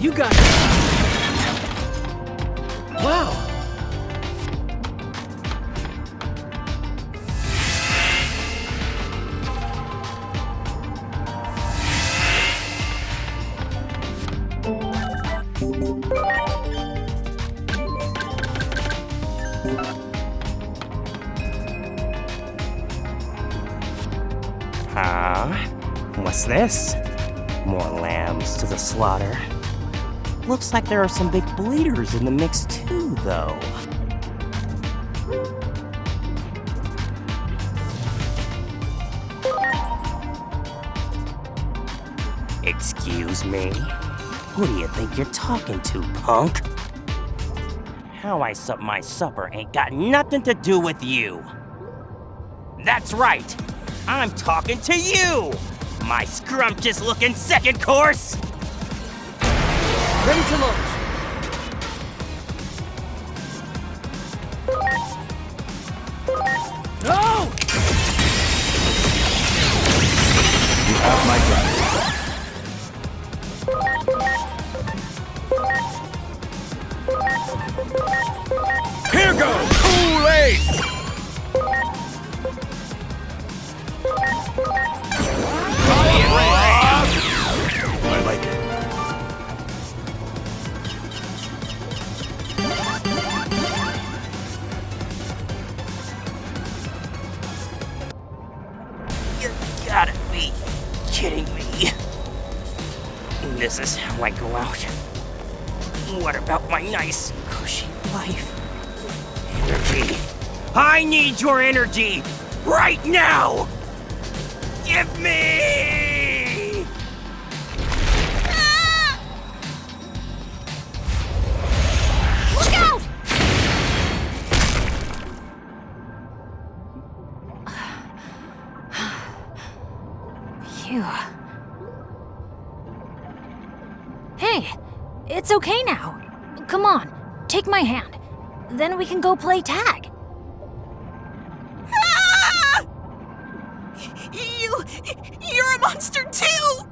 You got it! Wow! Huh? What's this? More lambs to the slaughter. Looks like there are some big bleeders in the mix too, though. Excuse me? Who do you think you're talking to, punk? How I sup my supper ain't got nothing to do with you. That's right! I'm talking to you! My scrumptious-looking second course! Ready to launch! No! You have my drive. Here goes! Kool-Aid! I like it. You gotta be kidding me. This is how I go out. What about my nice, cushy life? Energy. I need your energy! Right now! Give me! Look out! Phew. Hey, it's okay now. Come on, take my hand. Then we can go play tag. You're a monster too!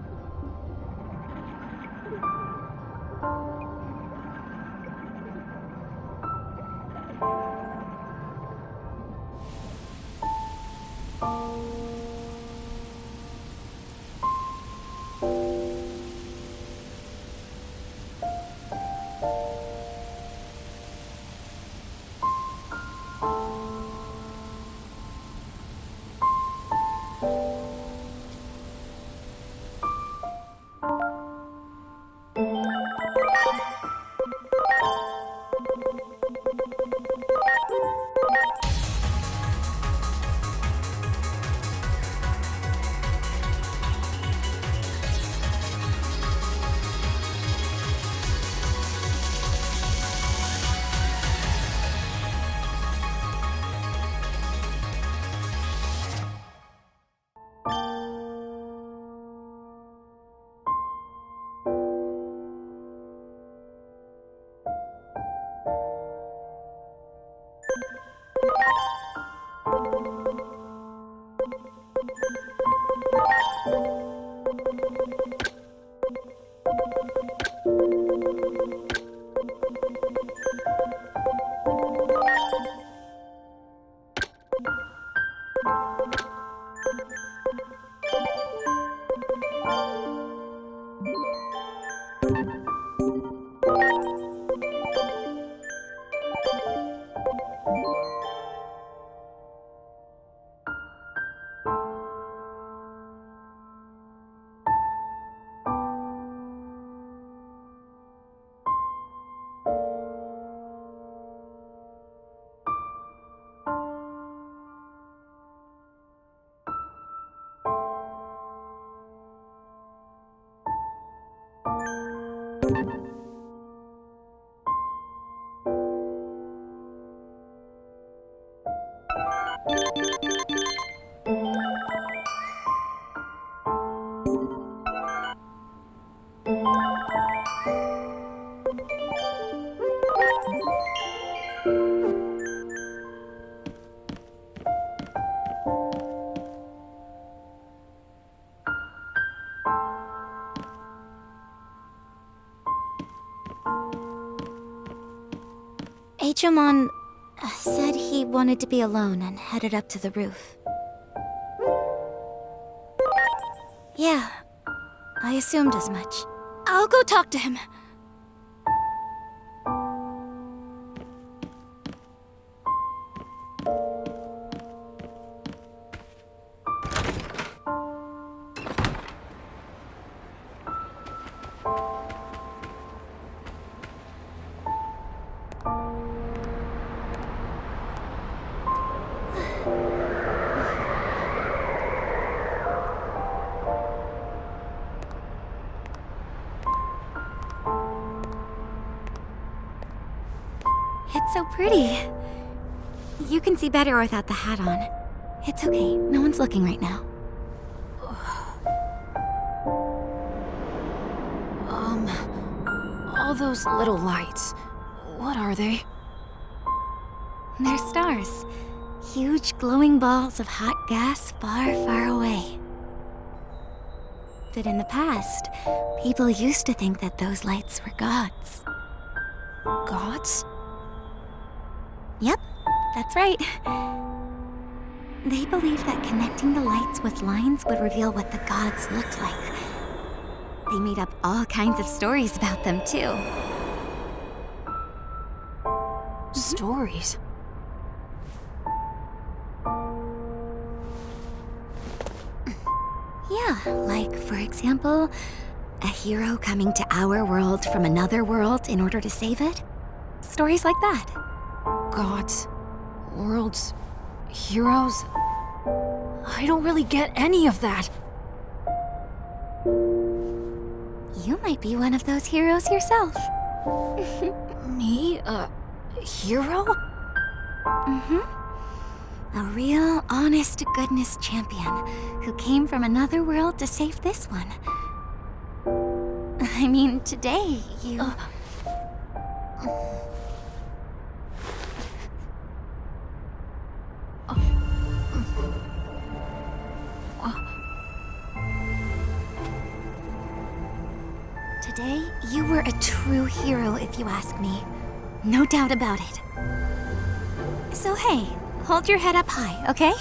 Digimon said he wanted to be alone and headed up to the roof. Yeah, I assumed as much. I'll go talk to him. It's so pretty. You can see better without the hat on. It's okay, no one's looking right now. All those little lights. What are they? They're stars. Huge glowing balls of hot gas far, far away. But in the past, people used to think that those lights were gods. Gods? Yep, that's right. They believed that connecting the lights with lines would reveal what the gods looked like. They made up all kinds of stories about them, too. Stories? Yeah, like, for example, a hero coming to our world from another world in order to save it. Stories like that. Gods, worlds, heroes. I don't really get any of that. You might be one of those heroes yourself. Me? A hero? A real, honest-to-goodness champion who came from another world to save this one. I mean, today, you... Today, you were a true hero, if you ask me. No doubt about it. So hey, hold your head up high, okay?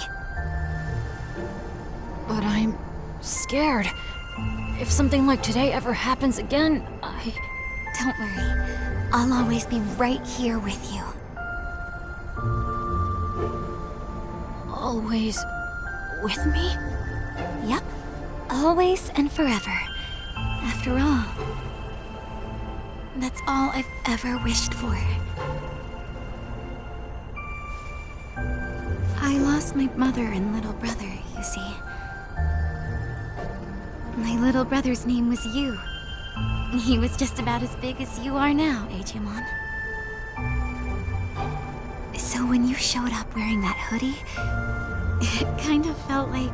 But I'm scared. If something like today ever happens again, Don't worry. I'll always be right here with you. Always with me? Yep. Always and forever. After all, that's all I've ever wished for. I lost my mother and little brother, you see. My little brother's name was Yu. He was just about as big as you are now, Digimon. So when you showed up wearing that hoodie, it kind of felt like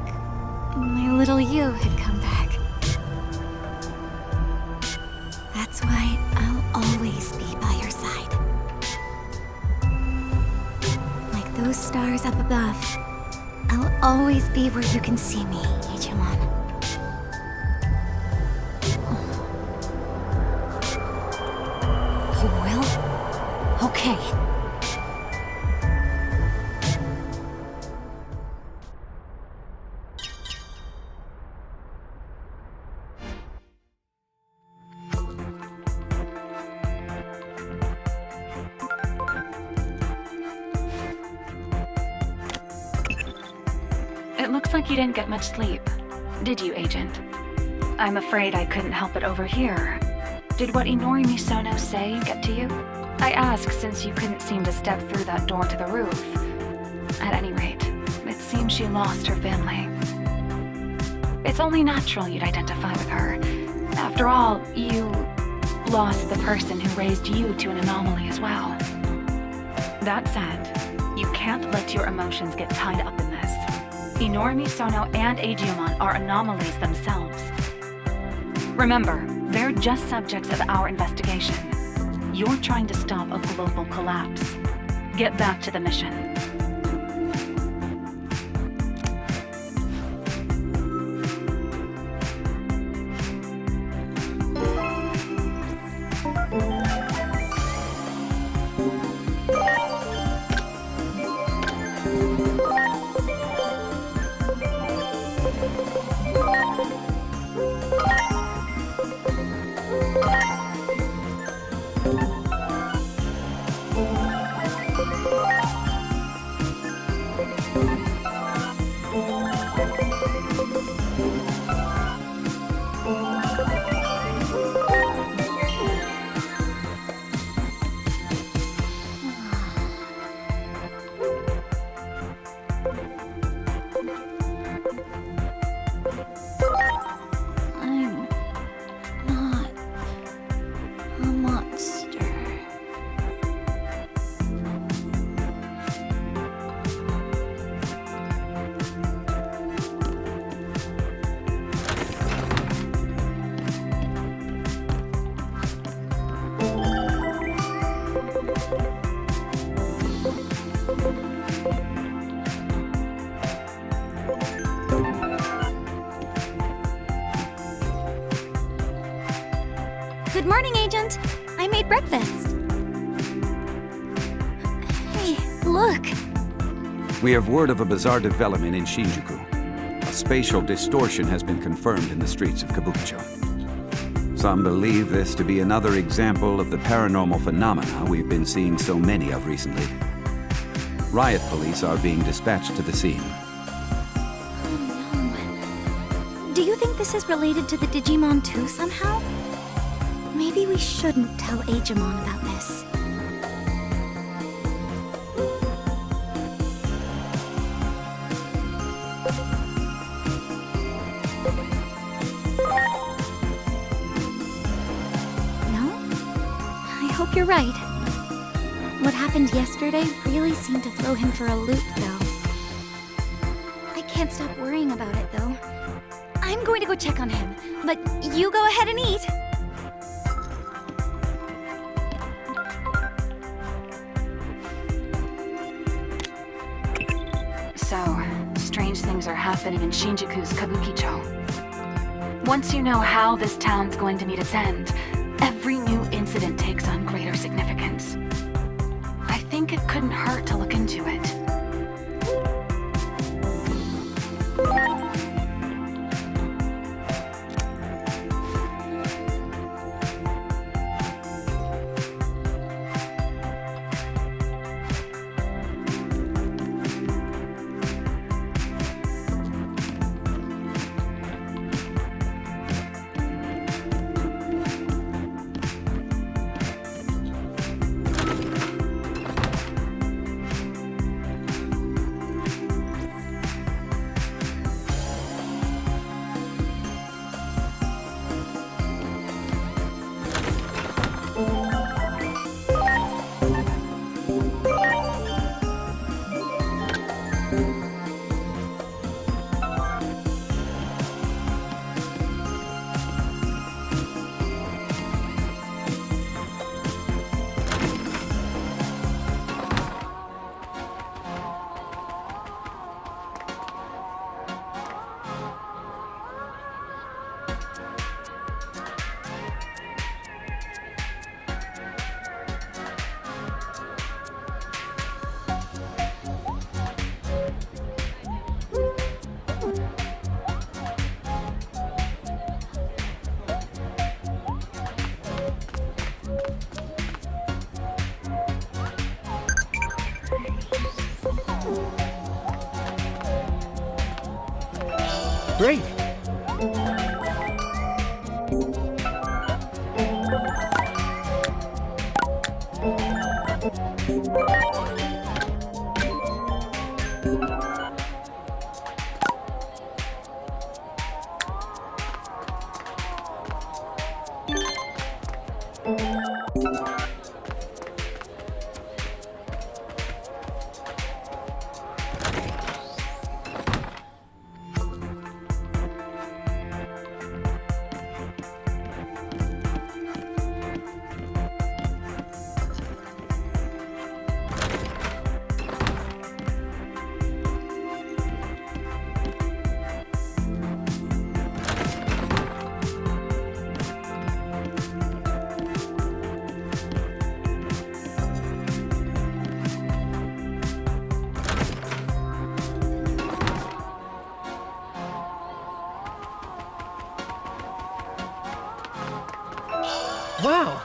my little Yu had come back. That's why I'll always be by your side. Like those stars up above, I'll always be where you can see me, Digimon. You will? Okay. It looks like you didn't get much sleep. Did you, Agent? I'm afraid I couldn't help it over here. Did what Inori Misono say get to you? I ask since you couldn't seem to step through that door to the roof. At any rate, it seems she lost her family. It's only natural you'd identify with her. After all, you lost the person who raised you to an anomaly as well. That said, you can't let your emotions get tied up in this. Inori Misono and Digimon are anomalies themselves. Remember, they're just subjects of our investigation. You're trying to stop a global collapse. Get back to the mission. made breakfast. Hey, look. We have word of a bizarre development in Shinjuku. A spatial distortion has been confirmed in the streets of Kabukicho. Some believe this to be another example of the paranormal phenomena we've been seeing so many of recently. Riot police are being dispatched to the scene. Oh no. Do you think this is related to the Digimon too somehow? Maybe we shouldn't tell Agemon about this. You're right. What happened yesterday really seemed to throw him for a loop, though. I can't stop worrying about it, though. I'm going to go check on him, but you go ahead and eat. So, strange things are happening in Shinjuku's Kabukicho. Once you know how this town's going to meet its end, every new incident takes on greater significance. I think it couldn't hurt to look into it. Great. Wow!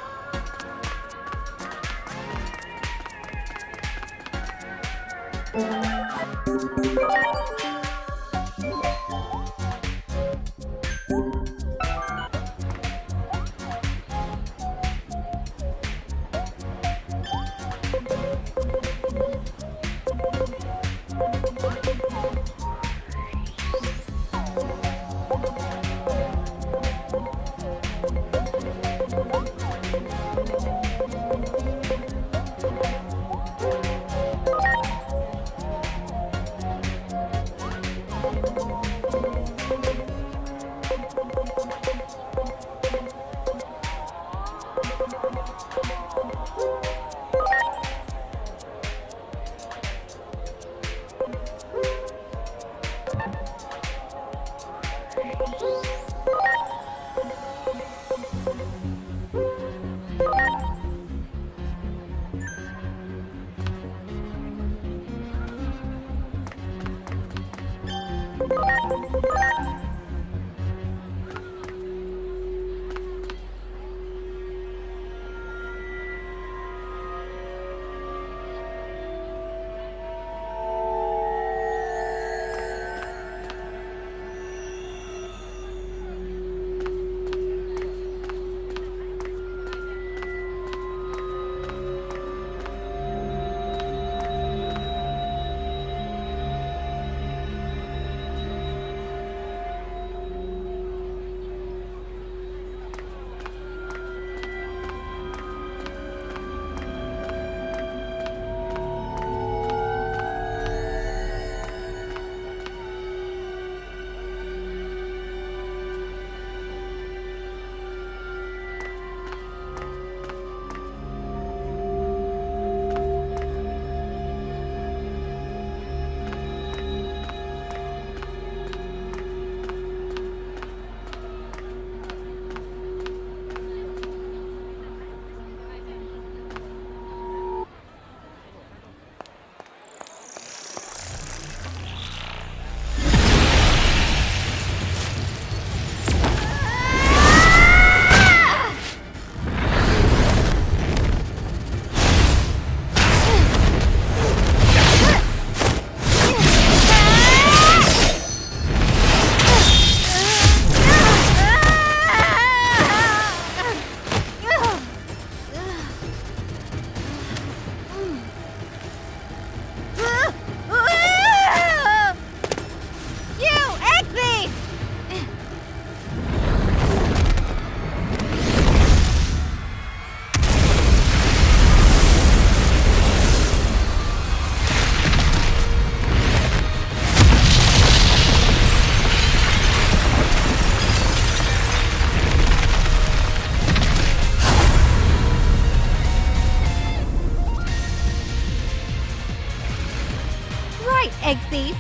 egg thief.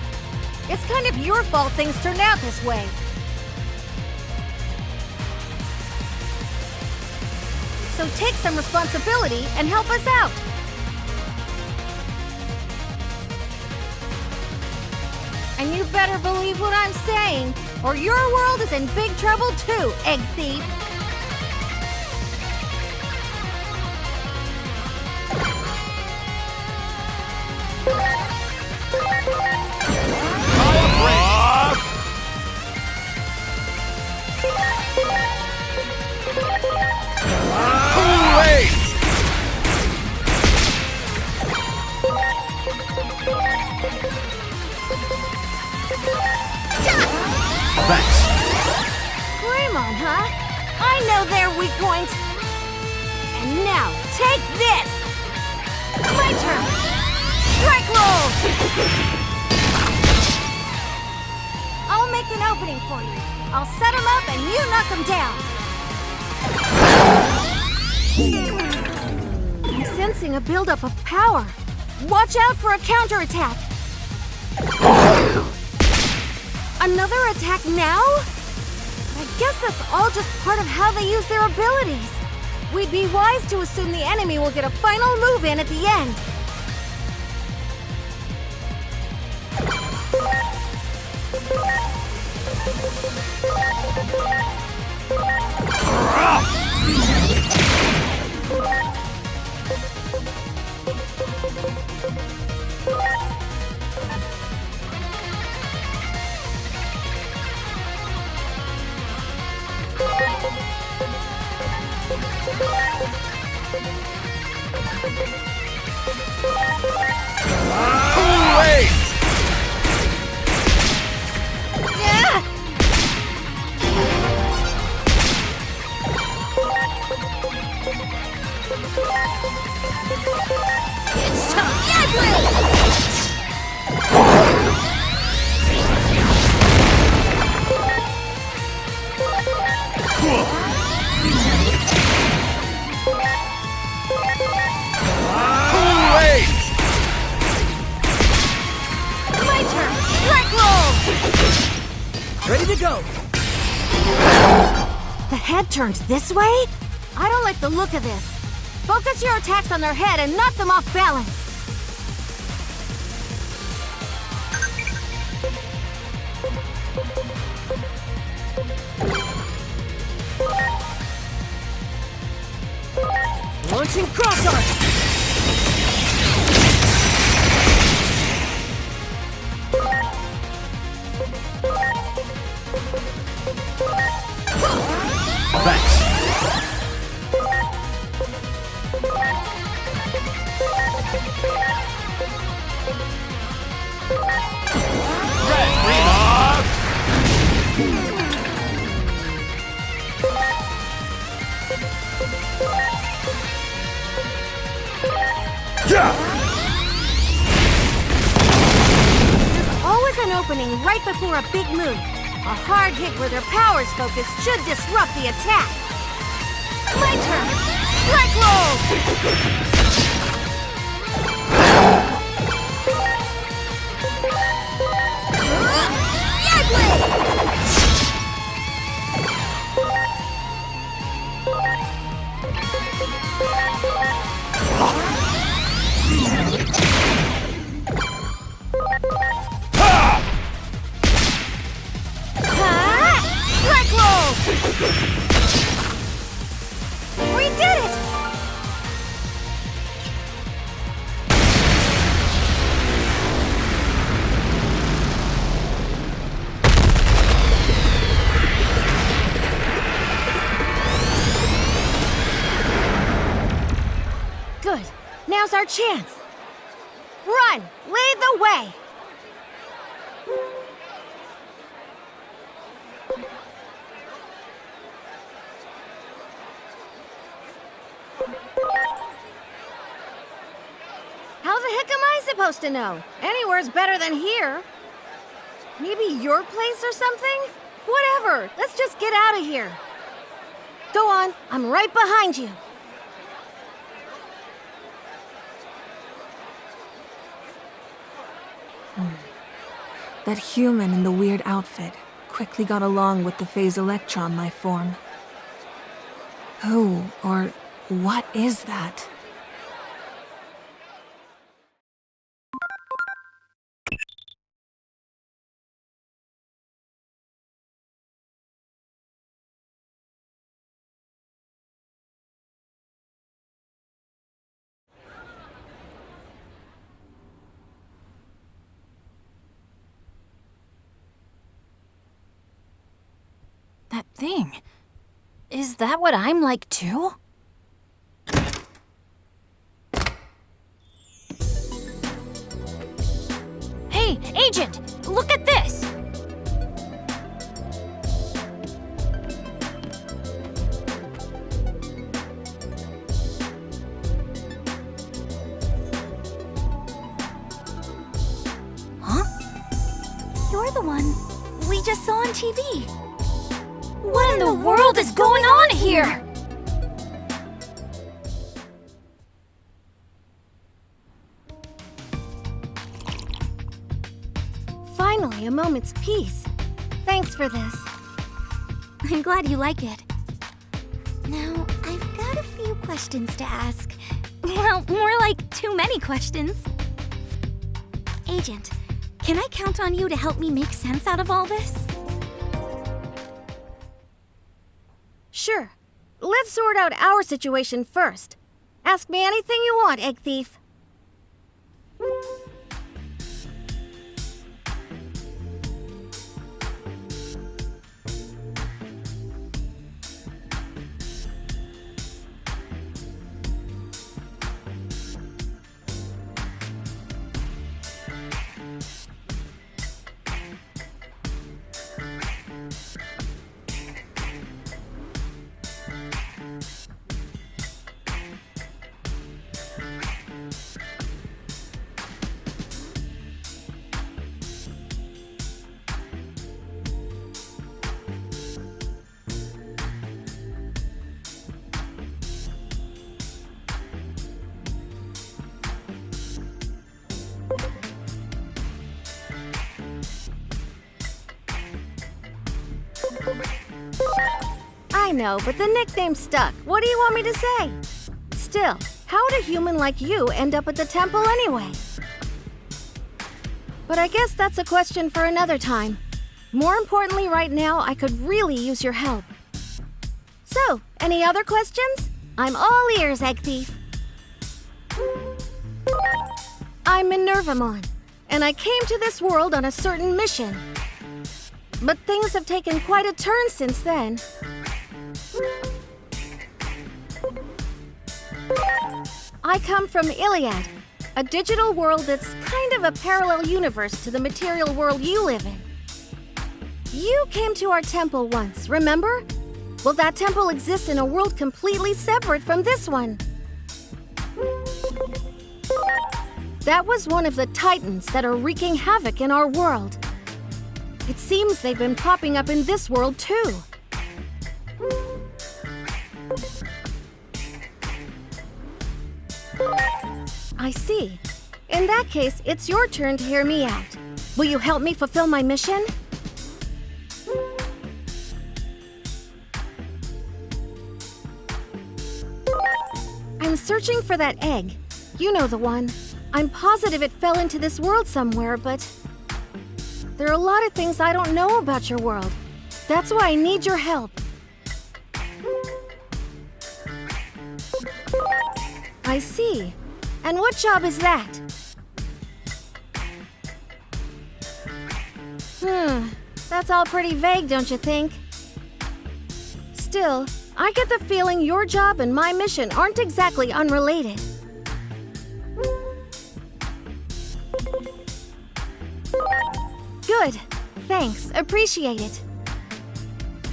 It's kind of your fault things turned out this way. So take some responsibility and help us out. And you better believe what I'm saying, or your world is in big trouble too, egg thief. Thanks. Greymon, huh? I know their weak point. And now, take this! My turn! Strike roll! I'll make an opening for you. I'll set him up and you knock him down. I'm sensing a buildup of power. Watch out for a counterattack. Another attack now? I guess that's all just part of how they use their abilities. We'd be wise to assume the enemy will get a final move in at the end. It's time! My turn! Strike roll! Ready to go. The head turns this way? I don't like the look of this. Focus your attacks on their head and knock them off balance. Launching cross arc! Thanks. Red Remob! Yeah! Always an opening right before a big move. A hard hit where their power's focused should disrupt the attack. My turn! Strike roll! We did it! Good. Now's our chance. Run! Lead the way! How the heck am I supposed to know? Anywhere's better than here. Maybe your place or something? Whatever, let's just get out of here. Go on, I'm right behind you. That human in the weird outfit quickly got along with the phase electron life form. Who or what is that? That thing. Is that what I'm like too? Hey, Agent! Look at this! Huh? You're the one we just saw on TV. What in the world is going on here? Finally, a moment's peace. Thanks for this. I'm glad you like it. Now, I've got a few questions to ask. Well, more like too many questions. Agent, can I count on you to help me make sense out of all this? Sure. Let's sort out our situation first. Ask me anything you want, Egg Thief. I know, but the nickname stuck. What do you want me to say? Still, how'd a human like you end up at the temple anyway? But I guess that's a question for another time. More importantly, right now, I could really use your help. So, any other questions? I'm all ears, Egg Thief. I'm Minervamon, and I came to this world on a certain mission. But things have taken quite a turn since then. I come from Iliad, a digital world that's kind of a parallel universe to the material world you live in. You came to our temple once, remember? Well, that temple exists in a world completely separate from this one. That was one of the titans that are wreaking havoc in our world. It seems they've been popping up in this world too. I see. In that case, it's your turn to hear me out. Will you help me fulfill my mission? I'm searching for that egg. You know the one. I'm positive it fell into this world somewhere, but there are a lot of things I don't know about your world. That's why I need your help. I see. And what job is that? That's all pretty vague, don't you think? Still, I get the feeling your job and my mission aren't exactly unrelated. Good. Thanks. Appreciate it.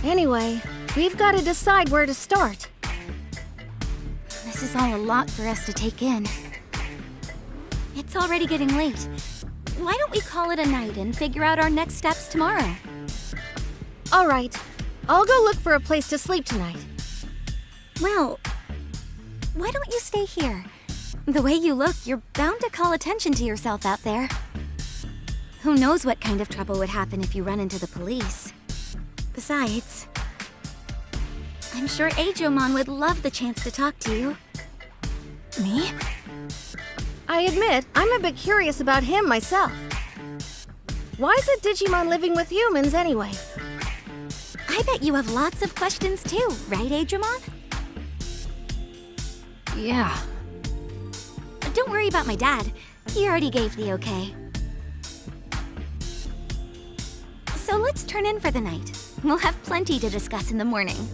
Anyway, we've got to decide where to start. This is all a lot for us to take in. It's already getting late. Why don't we call it a night and figure out our next steps tomorrow? All right. I'll go look for a place to sleep tonight. Well, why don't you stay here? The way you look, you're bound to call attention to yourself out there. Who knows what kind of trouble would happen if you run into the police? Besides, I'm sure Digimon would love the chance to talk to you. Me? I admit, I'm a bit curious about him myself. Why is a Digimon living with humans anyway? I bet you have lots of questions too, right, Digimon? Yeah. Don't worry about my dad. He already gave the okay. So let's turn in for the night. We'll have plenty to discuss in the morning.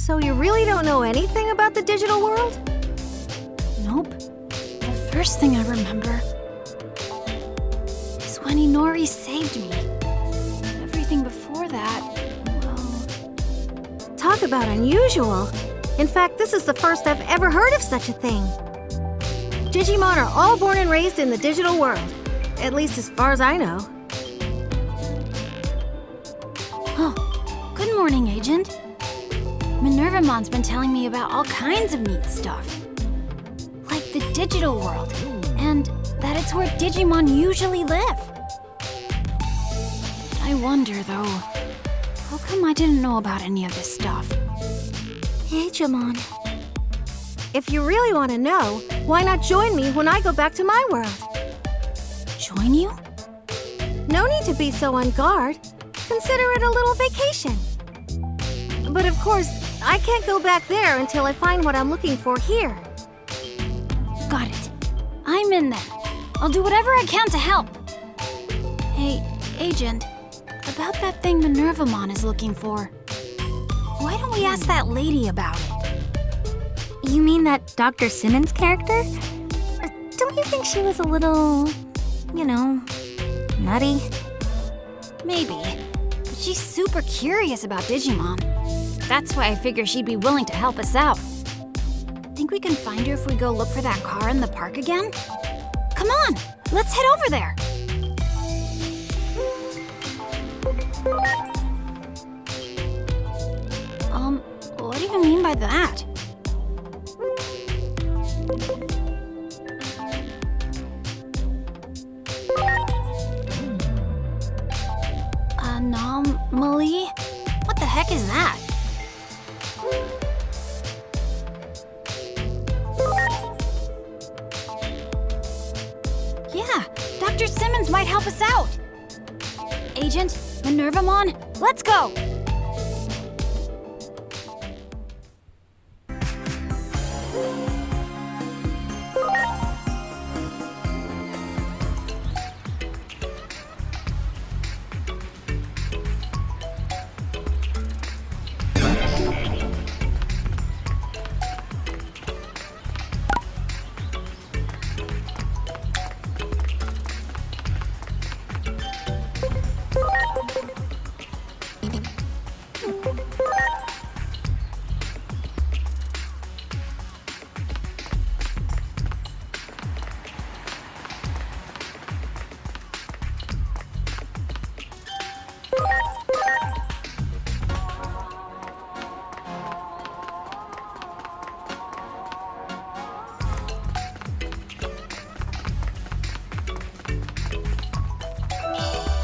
So you really don't know anything about the digital world? Nope. The first thing I remember is when Inori saved me. Everything before that, well... Talk about unusual. In fact, this is the first I've ever heard of such a thing. Digimon are all born and raised in the digital world. At least as far as I know. Oh, good morning, Agent. Minervamon's been telling me about all kinds of neat stuff. Like the digital world, and that it's where Digimon usually live. I wonder, though, how come I didn't know about any of this stuff? Digimon. If you really want to know, why not join me when I go back to my world? Join you? No need to be so on guard. Consider it a little vacation. But of course, I can't go back there until I find what I'm looking for here. Got it. I'm in then. I'll do whatever I can to help. Hey, Agent, about that thing Minervamon is looking for. Why don't we ask that lady about it? You mean that Dr. Simmons character? Don't you think she was a little, nutty? Maybe. But she's super curious about Digimon. That's why I figure she'd be willing to help us out. Think we can find her if we go look for that car in the park again? Come on, let's head over there. What do you mean by that? Anomaly? What the heck is that? Yeah, Dr. Simmons might help us out. Agent, Minervamon, let's go!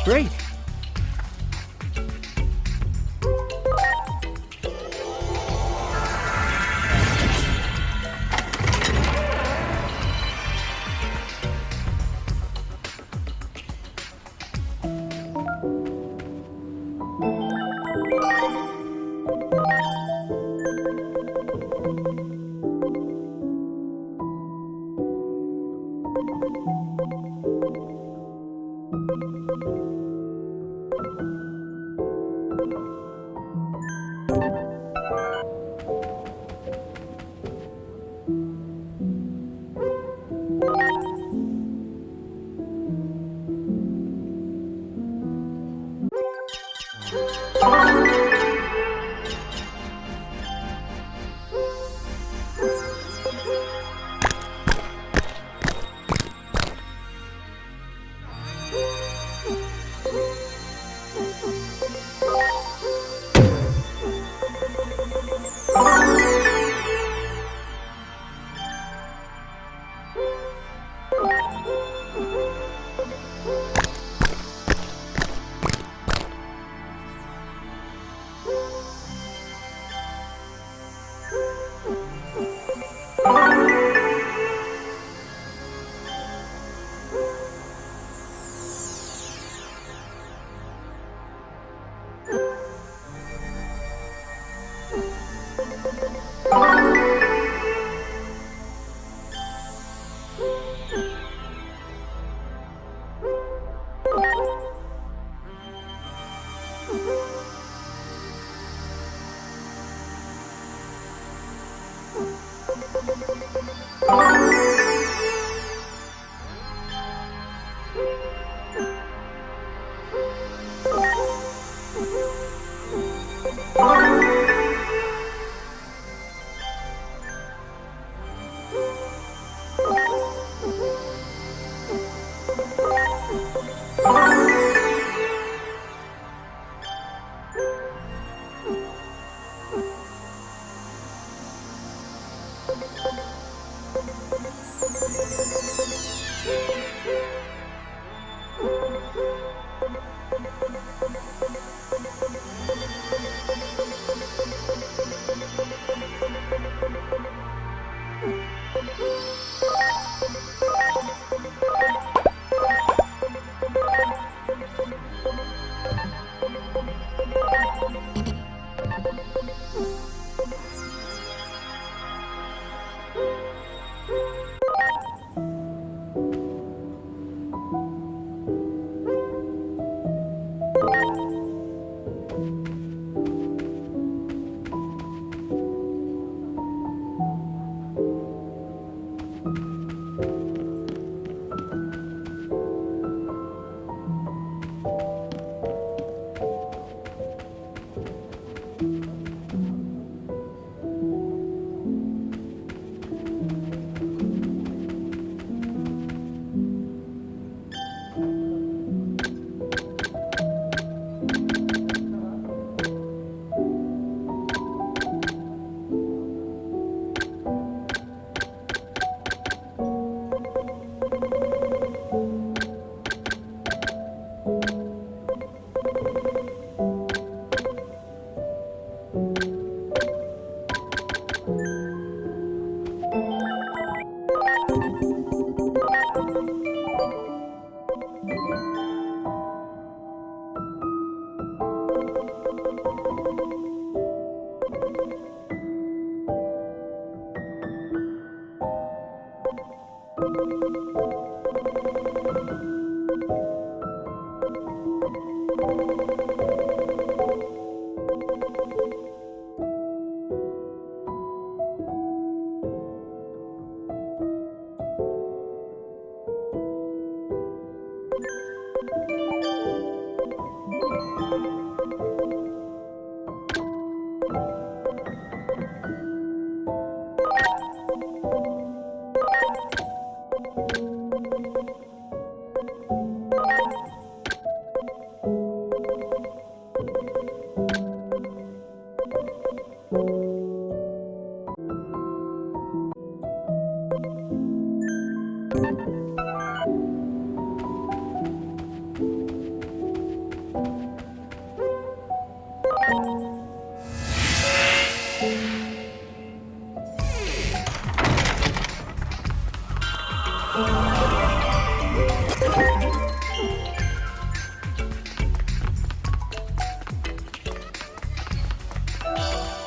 Great.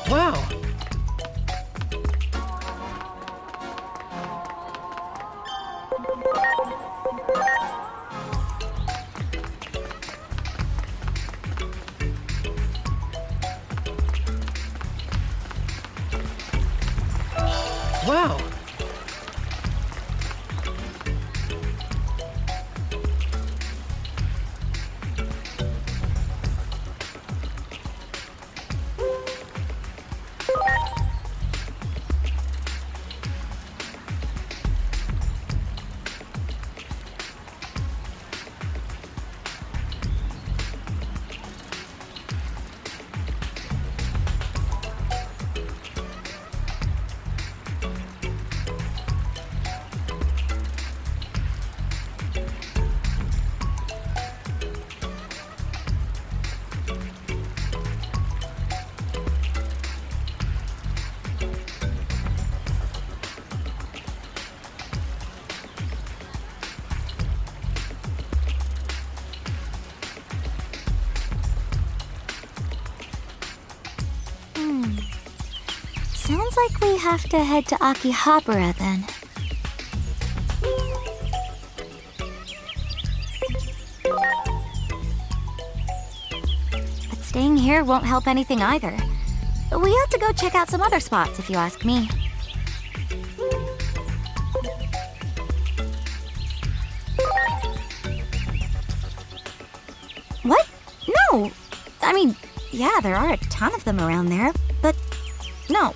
Wow. Wow. Sounds like we have to head to Akihabara then. But staying here won't help anything either. We ought to go check out some other spots, if you ask me. What? No! I mean, yeah, there are a ton of them around there, but no.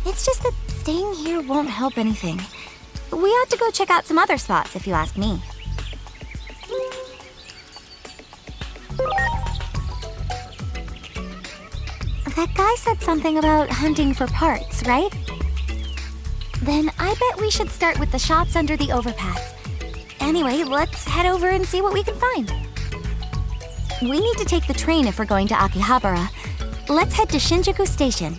It's just that staying here won't help anything. We ought to go check out some other spots, if you ask me. That guy said something about hunting for parts, right? Then I bet we should start with the shops under the overpass. Anyway, let's head over and see what we can find. We need to take the train if we're going to Akihabara. Let's head to Shinjuku Station.